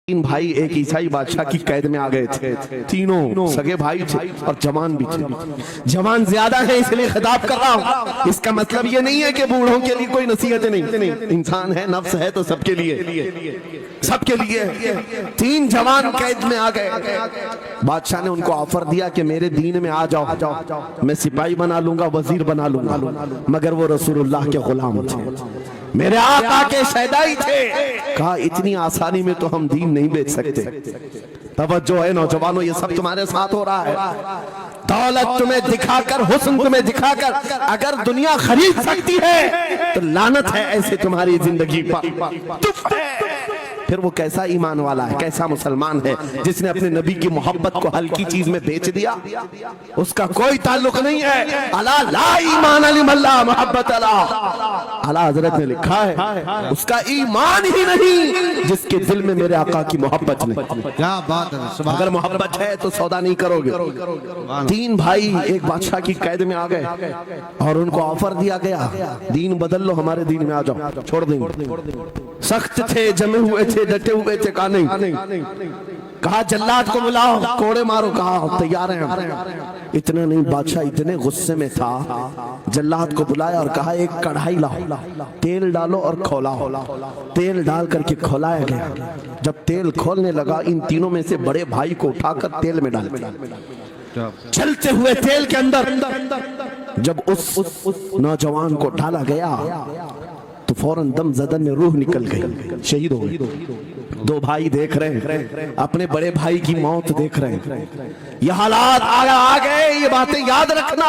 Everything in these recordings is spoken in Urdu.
تین بھائی ایک عیسائی بادشاہ کی قید میں آ گئے تھے، تینوں سگے بھائی تھے اور جوان بھی تھے۔ جوان زیادہ ہیں اس لیے خطاب کر رہا ہوں، اس کا مطلب یہ نہیں ہے کہ بوڑھوں کے لیے کوئی نصیحت نہیں، انسان ہے، نفس ہے تو سب کے لیے، سب کے لیے۔ تین جوان قید میں آ گئے، بادشاہ نے ان کو آفر دیا کہ میرے دین میں آ جاؤ، میں سپاہی بنا لوں گا، وزیر بنا لوں گا، مگر وہ رسول اللہ کے غلام تھے، میرے آقا کے شیدائی تھے۔ کہا اتنی آسانی میں تو ہم دین نہیں بیچ سکتے۔ توجہ ہے نوجوانوں، یہ سب تمہارے ساتھ ہو رہا ہے۔ دولت تمہیں دکھا کر، حسن تمہیں دکھا کر اگر دنیا خرید سکتی ہے تو لعنت ہے ایسے تمہاری زندگی پر۔ پھر وہ کیسا ایمان والا ہے، کیسا مسلمان ہے جس نے اپنے نبی کی محبت کو ہلکی چیز میں بیچ دیا؟ اس کا کوئی تعلق نہیں ہے۔ الا لا ایمان لمن لا محبت له، اعلیٰ حضرت نے لکھا ہے اس کا ایمان ہی نہیں جس کے دل میں میرے آقا کی محبت نہیں۔ کیا بات ہے، اگر محبت ہے تو سودا نہیں کرو گے۔ تین بھائی ایک بادشاہ کی قید میں آ گئے اور ان کو آفر دیا گیا دین بدل لو، ہمارے دین میں آ جاؤ، چھوڑ دیں گے۔ سخت تھے، جمے ہوئے تھے، ڈٹے ہوئے تھے، کہا نہیں۔ کہا جلاد کو بلاؤ، کوڑے مارو، کہا تیار ہیں۔ اتنا نہیں، بادشاہ اتنے غصے میں تھا، جلاد کو بلایا اور کہا ایک کڑھائی لاؤ، تیل ڈالو اور کھولاؤ۔ تیل ڈال کر کے کھولایا گیا۔ جب تیل کھولنے لگا، ان تینوں میں سے بڑے بھائی کو اٹھا کر تیل میں ڈال دیا۔ چلتے ہوئے تیل کے اندر جب اس نوجوان کو ڈالا گیا تو فوراً دم زدن میں روح نکل گئی، شہید ہو گئی۔ دو بھائی دیکھ رہے ہیں، اپنے بڑے بھائی کی موت دیکھ رہے ہیں۔ یہ حالات آ گئے، یہ باتیں یاد رکھنا۔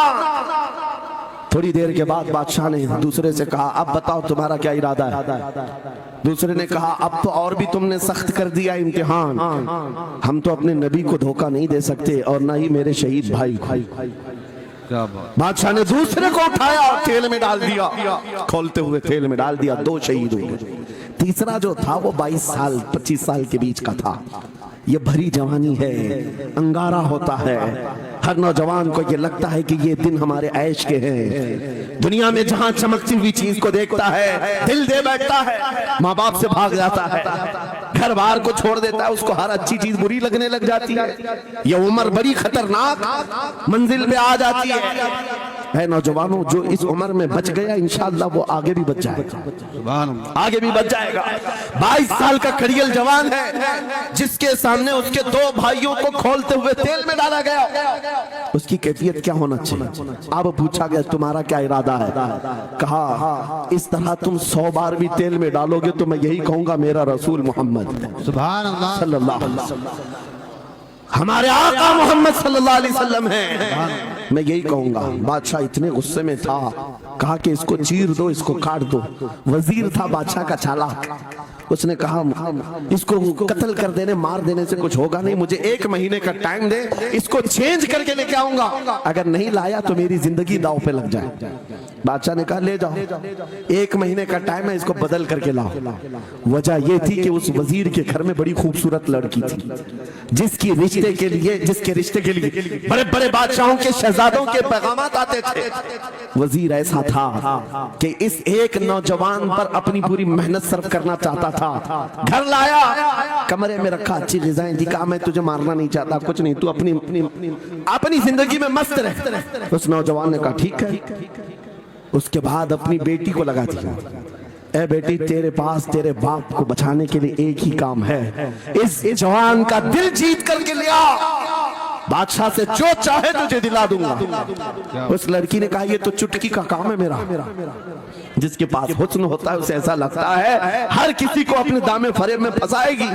تھوڑی دیر کے بعد بادشاہ نے دوسرے سے کہا اب بتاؤ تمہارا کیا ارادہ ہے؟ دوسرے نے کہا اب تو اور بھی تم نے سخت کر دیا امتحان، ہم تو اپنے نبی کو دھوکہ نہیں دے سکتے اور نہ ہی میرے شہید بھائی کو۔ بادشاہ نے دوسرے کو اٹھایا اور تیل میں ڈال دیا، کھولتے ہوئے تیل میں ڈال دیا، دو شہید ہوئے۔ تیسرا جو تھا وہ 22 سال 25 سال کے بیچ کا تھا۔ یہ بھری جوانی ہے، انگارہ ہوتا ہے، ہر نوجوان کو یہ لگتا ہے کہ یہ دن ہمارے عیش کے ہیں۔ دنیا میں جہاں چمکتی ہوئی چیز کو دیکھتا ہے دل دے بیٹھتا ہے، ماں باپ سے بھاگ جاتا ہے، گھر بار کو چھوڑ دیتا ہے، اس کو ہر اچھی چیز بری لگنے لگ جاتی ہے۔ یہ عمر بڑی خطرناک منزل پہ آ جاتی ہے۔ اے نوجوانوں، جو اس عمر میں بچ گیا انشاءاللہ وہ آگے بھی بچ جائے گا، آگے بھی بچ جائے گا۔ 22 سال کا کڑیل جوان ہے جس کے سامنے اس کے دو بھائیوں کو کھولتے ہوئے تیل میں ڈالا گیا، اس کی کیفیت کیا ہونا چاہیے؟ اب پوچھا گیا تمہارا کیا ارادہ ہے؟ کہا اس طرح تم 100 بار بھی تیل میں ڈالو گے تو میں یہی کہوں گا میرا رسول محمد سبحان اللہ صلی اللہ علیہ وسلم، ہمارے آقا محمد صلی اللہ علیہ وسلم ہے، میں یہی کہوں گا۔ بادشاہ اتنے غصے میں تھا، کہا کہ اس کو چیر دو، اس کو کاٹ دو۔ وزیر تھا بادشاہ کا چالاک، اس نے کہا اس کو قتل کر دینے مار دینے سے کچھ ہوگا نہیں، مجھے 1 مہینے کا ٹائم دے، اس کو چینج کر کے لے کے آؤں گا، اگر نہیں لایا تو میری زندگی داؤ پہ لگ جائے۔ بادشاہ نے کہا لے جاؤ، 1 مہینے کا ٹائم ہے، اس کو بدل کر کے لاؤ۔ وجہ یہ تھی کہ اس وزیر کے گھر میں بڑی خوبصورت لڑکی تھی جس کے رشتے کے لیے بڑے بڑے بادشاہوں کے شہزادوں کے پیغامات آتے تھے۔ وزیر ایسا تھا کہ اس ایک نوجوان پر اپنی پوری محنت صرف کرنا چاہتا تھا، گھر لایا، کمرے میں رکھا، اچھی غذائیں دی، کہا میں تجھے مارنا نہیں چاہتا، کچھ نہیں، تو اپنی زندگی میں مست رہ۔ اس نوجوان نے کہا ٹھیک ہے۔ اس کے بعد اپنی بیٹی کو لگا دیا، اے بیٹی تیرے پاس تیرے باپ کو بچانے کے لیے ایک ہی کام ہے، اس جوان کا دل جیت کر کے لیا، بادشاہ سے جو چاہے تجھے دلا دوں گا۔ اس لڑکی نے کہا یہ تو چٹکی کا کام ہے میرا۔ جس کے پاس حسن ہوتا ہے اسے ایسا لگتا ہے ہر کسی کو اپنے دامے فریب میں پھنسائے گی،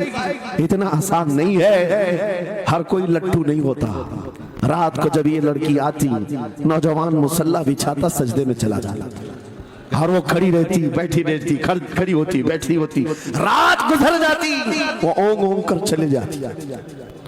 اتنا آسان نہیں ہے، ہر کوئی لٹو نہیں ہوتا۔ رات کو جب یہ لڑکی آتی، نوجوان مصلی بچھاتا، سجدے میں چلا جاتا، اور وہ کھڑی رہتی، بیٹھی رہتی، کھڑی ہوتی، بیٹھی ہوتی، رات گزر جاتی، وہ اونگ اونگ کر چلے جاتی۔